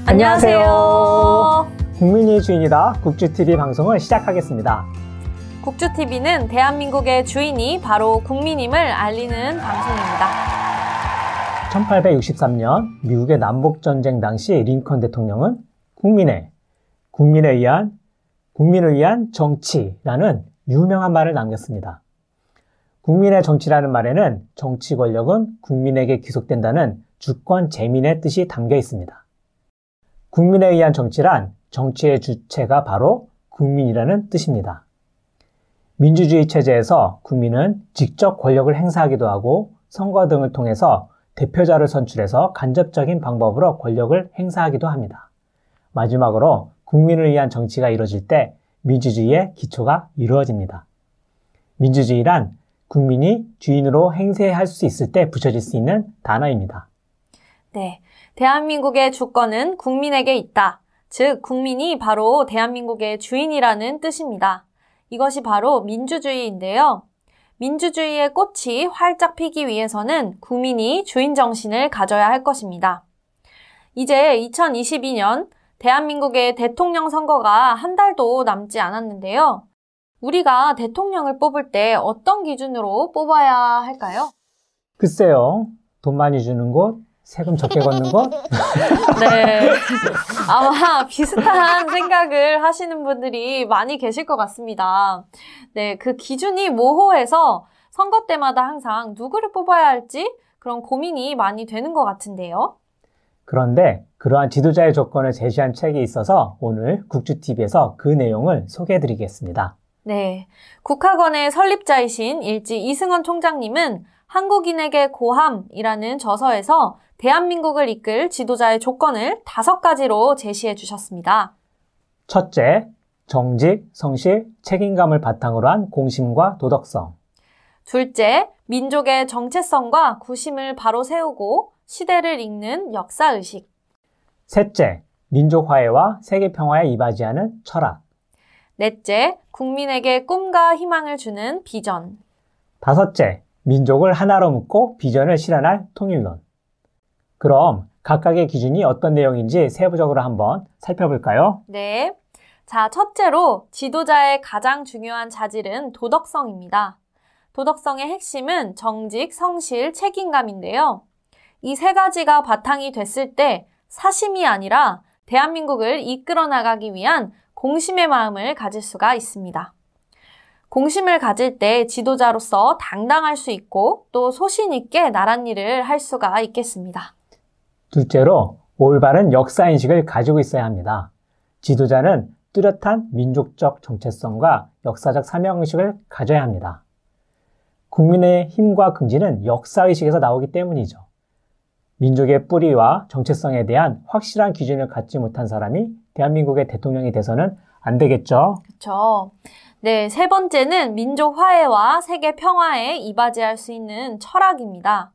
안녕하세요. 국민이 주인이다 국주TV 방송을 시작하겠습니다. 국주TV는 대한민국의 주인이 바로 국민임을 알리는 방송입니다. 1863년 미국의 남북전쟁 당시 링컨 대통령은 국민을 위한 정치라는 유명한 말을 남겼습니다. 국민의 정치라는 말에는 정치 권력은 국민에게 귀속된다는 주권 재민의 뜻이 담겨 있습니다. 국민에 의한 정치란 정치의 주체가 바로 국민이라는 뜻입니다. 민주주의 체제에서 국민은 직접 권력을 행사하기도 하고 선거 등을 통해서 대표자를 선출해서 간접적인 방법으로 권력을 행사하기도 합니다. 마지막으로 국민을 위한 정치가 이루어질 때 민주주의의 기초가 이루어집니다. 민주주의란 국민이 주인으로 행세할 수 있을 때 붙여질 수 있는 단어입니다. 네, 대한민국의 주권은 국민에게 있다. 즉, 국민이 바로 대한민국의 주인이라는 뜻입니다. 이것이 바로 민주주의인데요. 민주주의의 꽃이 활짝 피기 위해서는 국민이 주인 정신을 가져야 할 것입니다. 이제 2022년 대한민국의 대통령 선거가 한 달도 남지 않았는데요. 우리가 대통령을 뽑을 때 어떤 기준으로 뽑아야 할까요? 글쎄요, 돈 많이 주는 곳, 세금 적게 걷는 곳? 네, 아마 비슷한 생각을 하시는 분들이 많이 계실 것 같습니다. 네, 그 기준이 모호해서 선거 때마다 항상 누구를 뽑아야 할지 그런 고민이 많이 되는 것 같은데요. 그런데 그러한 지도자의 조건을 제시한 책이 있어서 오늘 국주TV에서 그 내용을 소개해드리겠습니다. 네, 국학원의 설립자이신 일지 이승원 총장님은 한국인에게 고함이라는 저서에서 대한민국을 이끌 지도자의 조건을 5가지로 제시해 주셨습니다. 첫째, 정직, 성실, 책임감을 바탕으로 한 공심과 도덕성. 둘째, 민족의 정체성과 구심을 바로 세우고 시대를 읽는 역사의식. 셋째, 민족 화해와 세계 평화에 이바지하는 철학. 넷째, 국민에게 꿈과 희망을 주는 비전. 다섯째, 민족을 하나로 묶고 비전을 실현할 통일론. 그럼 각각의 기준이 어떤 내용인지 세부적으로 한번 살펴볼까요? 네. 자, 첫째로 지도자의 가장 중요한 자질은 도덕성입니다. 도덕성의 핵심은 정직, 성실, 책임감인데요. 이 3가지가 바탕이 됐을 때 사심이 아니라 대한민국을 이끌어 나가기 위한 공심의 마음을 가질 수가 있습니다. 공심을 가질 때 지도자로서 당당할 수 있고 또 소신 있게 나란 일을 할 수가 있겠습니다. 둘째로 올바른 역사인식을 가지고 있어야 합니다. 지도자는 뚜렷한 민족적 정체성과 역사적 사명의식을 가져야 합니다. 국민의 힘과 긍지는 역사의식에서 나오기 때문이죠. 민족의 뿌리와 정체성에 대한 확실한 기준을 갖지 못한 사람이 대한민국의 대통령이 돼서는 안 되겠죠? 그렇죠. 네, 3번째는 민족 화해와 세계 평화에 이바지할 수 있는 철학입니다.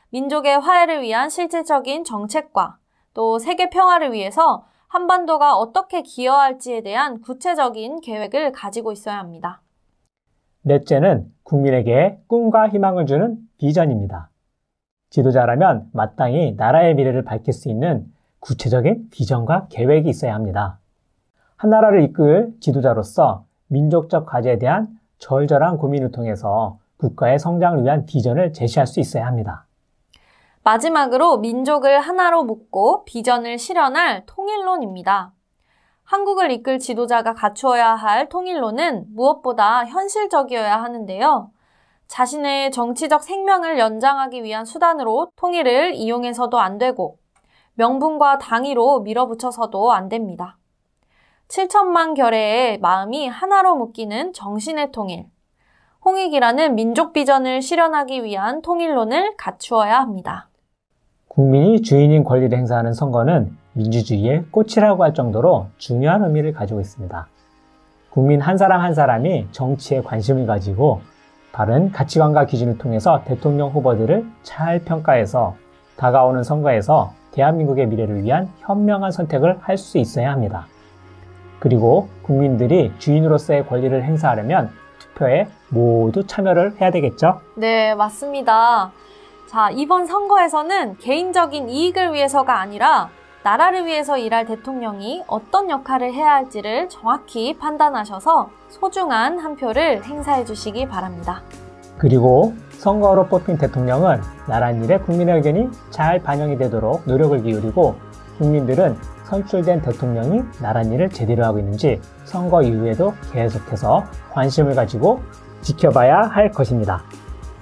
민족의 화해를 위한 실질적인 정책과 또 세계 평화를 위해서 한반도가 어떻게 기여할지에 대한 구체적인 계획을 가지고 있어야 합니다. 넷째는 국민에게 꿈과 희망을 주는 비전입니다. 지도자라면 마땅히 나라의 미래를 밝힐 수 있는 구체적인 비전과 계획이 있어야 합니다. 한 나라를 이끌 지도자로서 민족적 과제에 대한 절절한 고민을 통해서 국가의 성장을 위한 비전을 제시할 수 있어야 합니다. 마지막으로 민족을 하나로 묶고 비전을 실현할 통일론입니다. 한국을 이끌 지도자가 갖추어야 할 통일론은 무엇보다 현실적이어야 하는데요. 자신의 정치적 생명을 연장하기 위한 수단으로 통일을 이용해서도 안 되고 명분과 당위로 밀어붙여서도 안 됩니다. 7천만 결의의 마음이 하나로 묶이는 정신의 통일, 홍익이라는 민족 비전을 실현하기 위한 통일론을 갖추어야 합니다. 국민이 주인인 권리를 행사하는 선거는 민주주의의 꽃이라고 할 정도로 중요한 의미를 가지고 있습니다. 국민 한 사람 한 사람이 정치에 관심을 가지고 바른 가치관과 기준을 통해서 대통령 후보들을 잘 평가해서 다가오는 선거에서 대한민국의 미래를 위한 현명한 선택을 할 수 있어야 합니다. 그리고 국민들이 주인으로서의 권리를 행사하려면 투표에 모두 참여를 해야 되겠죠? 네, 맞습니다. 자, 이번 선거에서는 개인적인 이익을 위해서가 아니라 나라를 위해서 일할 대통령이 어떤 역할을 해야 할지를 정확히 판단하셔서 소중한 한 표를 행사해 주시기 바랍니다. 그리고 선거로 뽑힌 대통령은 나랏일에 국민의 의견이 잘 반영이 되도록 노력을 기울이고 국민들은 선출된 대통령이 나랏일을 제대로 하고 있는지 선거 이후에도 계속해서 관심을 가지고 지켜봐야 할 것입니다.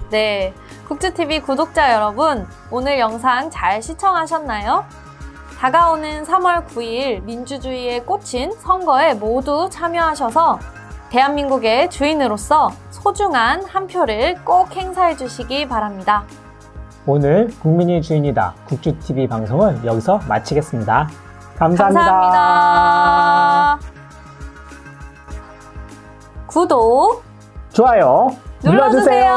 네, 국주TV 구독자 여러분, 오늘 영상 잘 시청하셨나요? 다가오는 3월 9일 민주주의에 꽂힌 선거에 모두 참여하셔서 대한민국의 주인으로서 소중한 한 표를 꼭 행사해 주시기 바랍니다. 오늘 국민이 주인이다 국주TV 방송은 여기서 마치겠습니다. 감사합니다. 감사합니다. 구독, 좋아요 눌러주세요.